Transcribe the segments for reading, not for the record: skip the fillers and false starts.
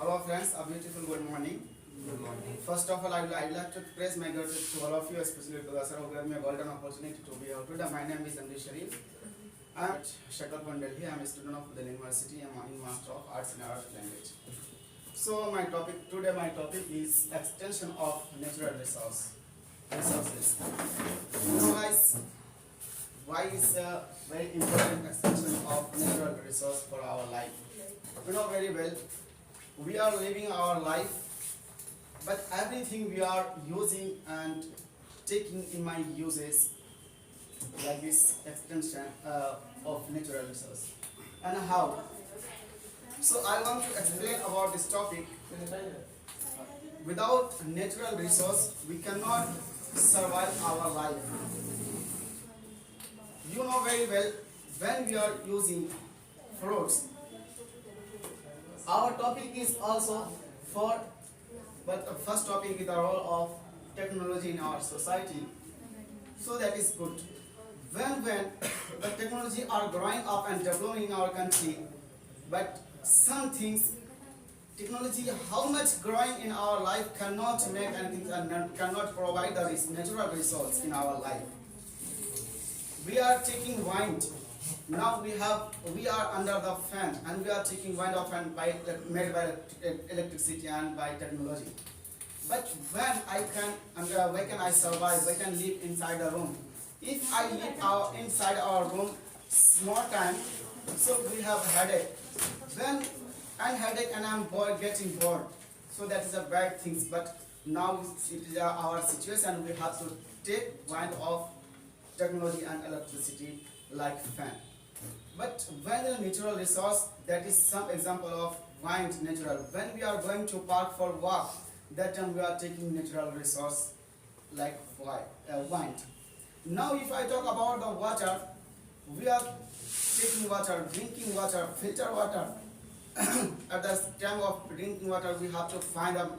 Hello friends, a beautiful good morning. Good morning. First of all, I'd like to express my gratitude to all of you, especially to the sir who gave me a golden opportunity to be here today. My name is Amri Sharif. I'm at Shakarpur, Delhi. I'm a student of the university. I'm in Master of Arts in Arabic language. So my topic is extension of natural resources. So guys, why is a very important extension of natural resource for our life? You know very well, we are living our life, but everything we are using and taking in my uses like this extension of natural resource. And how? So I want to explain about this topic. Without natural resource, we cannot survive our life. You know very well, when we are using fruits, our topic is also but the first topic is the role of technology in our society. So that is good. When the technology are growing up and developing in our country, but some things, technology, how much growing in our life cannot make anything and cannot provide the natural resource in our life. We are taking wind. Now we are under the fan and we are taking wind of fan made by electricity and by technology. But when can I survive? When can live inside a room? If I live inside our room small time, so we have headache. When I'm headache and I'm getting bored, so that is a bad thing. But now it is our situation. We have to take wind of technology and electricity like fan. But when a natural resource, that is some example of wind natural. When we are going to park for walk, that time we are taking natural resource like wind. Now if I talk about the water, we are taking water, drinking water, filter water. At the time of drinking water, we have to find a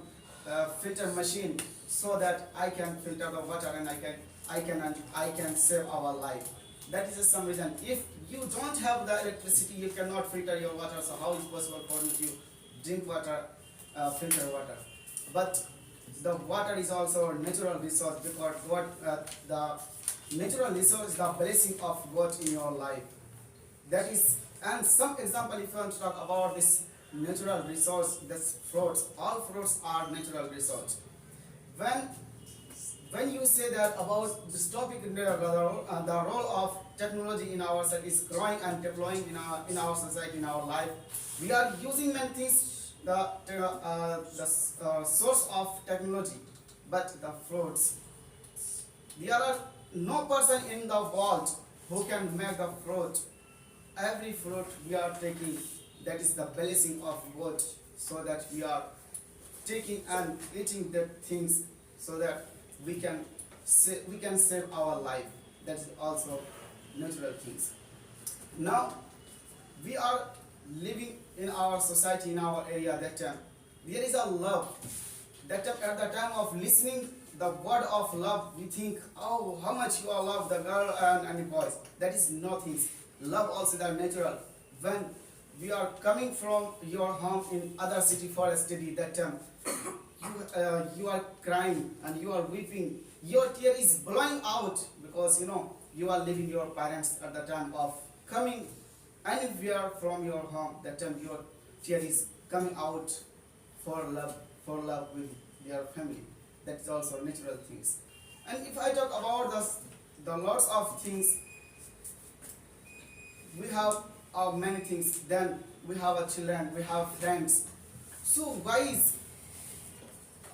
filter machine so that I can filter the water and I can save our life. That is some reason. If you don't have the electricity, you cannot filter your water. So how is possible for you to drink water, filter water? But the water is also a natural resource because the natural resource is the blessing of God in your life. That is, and some example if you want to talk about this natural resource, this fruits. All fruits are natural resource. When you say that about this topic, the role of technology in our society is growing and deploying in our society, in our life, we are using many things, the source of technology, but the fruits. There are no person in the world who can make a fruit. Every fruit we are taking, that is the blessing of God, so that we are taking and eating the things so that we can save our life. That is also natural things. Now we are living in our society, in our area, that time there is a love. That time, at the time of listening the word of love, we think, oh, how much you are love the girl and the boys. That is nothing. Love also is natural. When we are coming from your home in other city for a study, that time you are crying and you are weeping. Your tear is blowing out because you are leaving your parents at the time of coming anywhere from your home. That time your tear is coming out for love with your family. That is also natural things. And if I talk about the lots of things, we have many things. Then we have a children, we have friends. So why is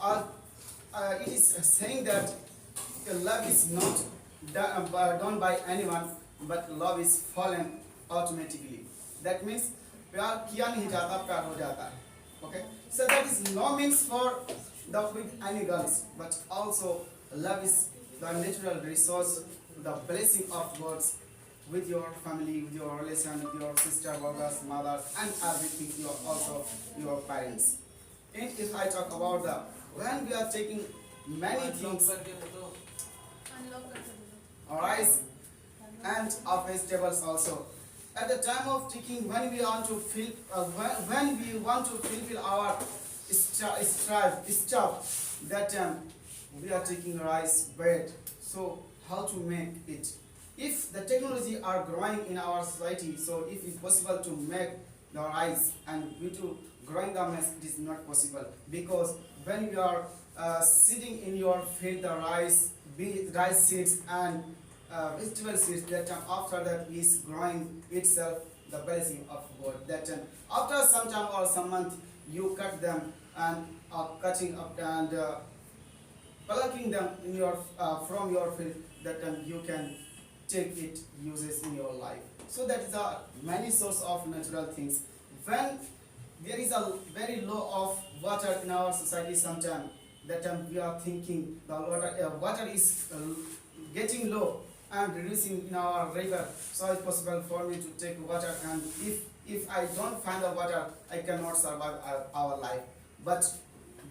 it is saying that love is not done by anyone, but love is fallen automatically. That means प्यार किया नहीं जाता, प्यार हो जाता है. Okay, so that is no means for with any girls, but also love is the natural resource, the blessing of God with your family, with your relation, with your sister, brothers, mothers, and everything. Also your parents. And if I talk about when we are taking many things, alright, and of vegetables also. at the time of taking, when we want to feel, when we want to fulfill our stuff, that time we are taking rice, bread. So how to make it? If the technology are growing in our society, so if it's possible to make the rice and due to growing the mess, it is not possible, because when you are sitting in your field the rice, be rice seeds and vegetable seeds, that time after that is growing itself, the blessing of God. That time after some time or some month you cut them and cutting up and plucking them in your from your field, that time you can take it uses in your life. So that is a many source of natural things. When there is a very low of water in our society, sometime that time we are thinking the water is getting low and reducing in our river, so it's possible for me to take water, and if I don't find the water I cannot survive our life. But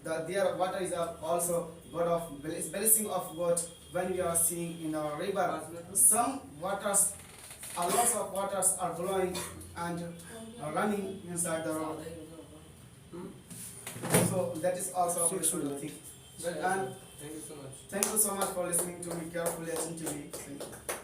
their water is also God of blessing of God. When we are seeing in our river, some waters, a lot of waters are flowing and running inside the road. So that is also a beautiful thing. And Thank you so much. thank you so much for listening to me carefully, attentively. Thank you.